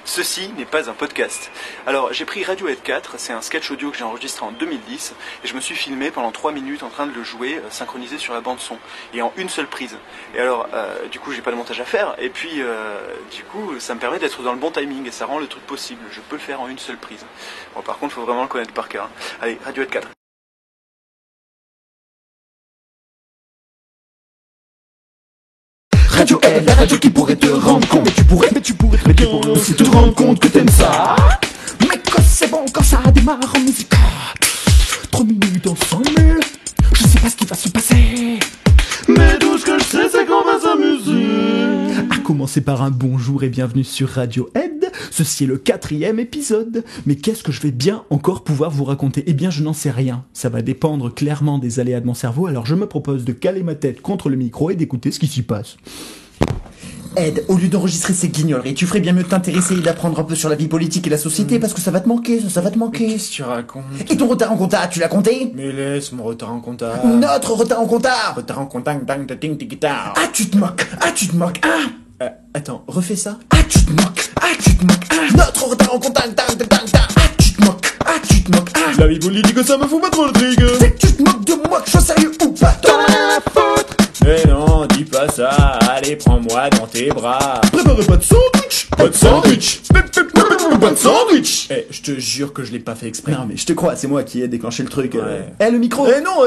Ceci n'est pas un podcast. Alors j'ai pris Radiohead 4, c'est un sketch audio que j'ai enregistré en 2010 et je me suis filmé pendant 3 minutes en train de le jouer synchronisé sur la bande son et en une seule prise. Et alors du coup j'ai pas de montage à faire et puis du coup ça me permet d'être dans le bon timing et ça rend le truc possible. Je peux le faire en une seule prise. Bon par contre faut vraiment le connaître par cœur. Allez, Radiohead 4. Radiohead, la radio qui pourrait te rendre compte. Mais tu pourrais aussi te rendre compte que t'aimes ça. Mais que c'est bon quand ça démarre en musique. 3 minutes ensemble, je sais pas ce qui va se passer. Mais tout ce que je sais c'est qu'on va s'amuser. À commencer par un bonjour et bienvenue sur Radiohead. Ceci est le 4e épisode. Mais qu'est-ce que je vais bien encore pouvoir vous raconter? Eh bien je n'en sais rien. Ça va dépendre clairement des aléas de mon cerveau. Alors je me propose de caler ma tête contre le micro et d'écouter ce qui s'y passe. Ed, au lieu d'enregistrer ces guignoleries, tu ferais bien mieux de t'intéresser et d'apprendre un peu sur la vie politique et la société, parce que ça va te manquer, ça va te manquer. Qu'est-ce que tu racontes? Et ton retard en compta, tu l'as compté? Mais laisse mon retard en compta. Notre retard en compta. Retard en compta, dang, dang, ding, ding, dang. Ah, tu te moques, ah. Attends, refais ça. Ah, tu te moques, ah. Notre retard en compta, dang, dang, dang. Ah, tu te moques, ah. La vie politique, ça me fout pas trop le trigue. C'est que tu te moques de moi, que je sois sérieux ou pas. T'en as rien à foutre. Mais non, dis pas ça, allez, prends-moi dans tes bras. Préparez pas de sandwich. Pas de sandwich. Pas de sandwich. Eh, je te jure que je l'ai pas fait exprès. Non mais je te crois, c'est moi qui ai déclenché le truc. Ouais. Le micro. Non,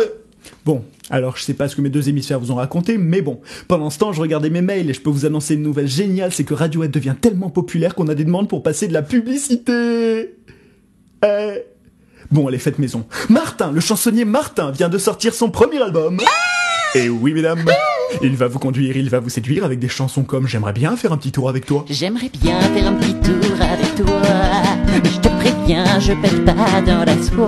Bon, alors je sais pas ce que mes deux hémisphères vous ont raconté, mais bon, pendant ce temps je regardais mes mails et je peux vous annoncer une nouvelle géniale, c'est que Radiohead devient tellement populaire qu'on a des demandes pour passer de la publicité. Bon, allez, faites maison. Martin, le chansonnier Martin, vient de sortir son premier album. Et oui, mesdames, il va vous conduire, il va vous séduire avec des chansons comme « J'aimerais bien faire un petit tour avec toi ». J'aimerais bien faire un petit tour avec toi. Je te préviens, je pète pas dans la soie.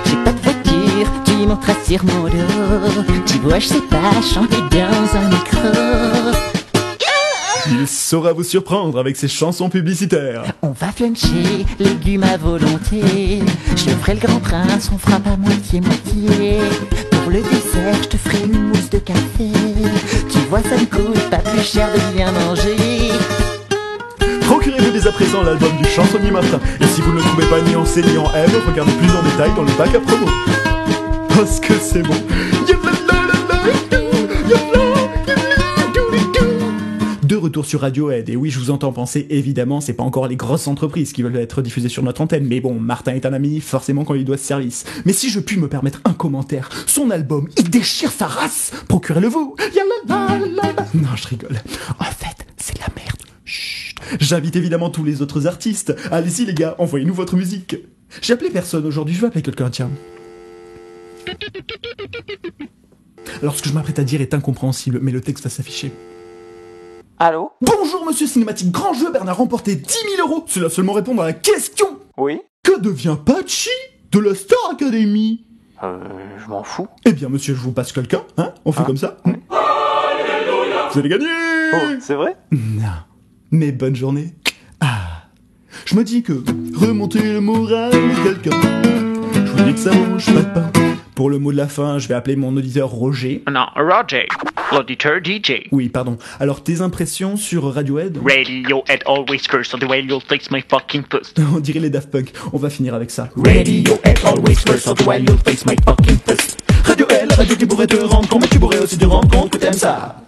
J'ai pas de voiture, tu monteras sur mon dos. Tu vois, je sais pas chanter dans un micro. Il saura vous surprendre avec ses chansons publicitaires. On va fluncher, légumes à volonté. Je te ferai le grand prince, on fera pas moitié-moitié. Pour le dessert, je te ferai une mousse de café. Tu vois, ça ne coûte pas plus cher de bien manger. Procurez-vous dès à présent l'album du chansonnier Martin. Et si vous ne le trouvez pas ni en C ni en M, regardez plus en détail dans le bac à promo. Parce que c'est bon. De retour sur Radiohead, et oui, je vous entends penser, évidemment, c'est pas encore les grosses entreprises qui veulent être diffusées sur notre antenne, mais bon, Martin est un ami, forcément quand il doit ce service. Mais si je puis me permettre un commentaire, son album, il déchire sa race, procurez-le-vous. Non, je rigole. En fait, c'est de la merde. Chut. J'invite évidemment tous les autres artistes. Allez-y les gars, envoyez-nous votre musique. J'ai appelé personne aujourd'hui, je vais appeler quelqu'un, tiens. Alors ce que je m'apprête à dire est incompréhensible, mais le texte va s'afficher. Allô? Bonjour monsieur Cinématique, grand jeu, Bernard a remporté 10 000 €. Cela seulement répondre à la question. Oui? Que devient Patchy de la Star Academy? Je m'en fous. Eh bien monsieur, je vous passe quelqu'un, hein? On fait comme ça. Vous allez gagner. Oh, c'est vrai? Non. Mais bonne journée. Ah. Je me dis que remonter le moral de quelqu'un, je vous dis que ça mange pas de pain. Pour le mot de la fin, je vais appeler mon auditeur Roger. Non, Roger, l'auditeur DJ. Oui, pardon. Alors, tes impressions sur Radiohead? Radiohead always curse on the way you'll fix my fucking puss. On dirait les Daft Punk. On va finir avec ça. Radiohead always first, so while you face my fucking fist. Radiohead, la radio qui pourrait te rendre compte, mais tu pourrais aussi te rendre compte que t'aimes ça.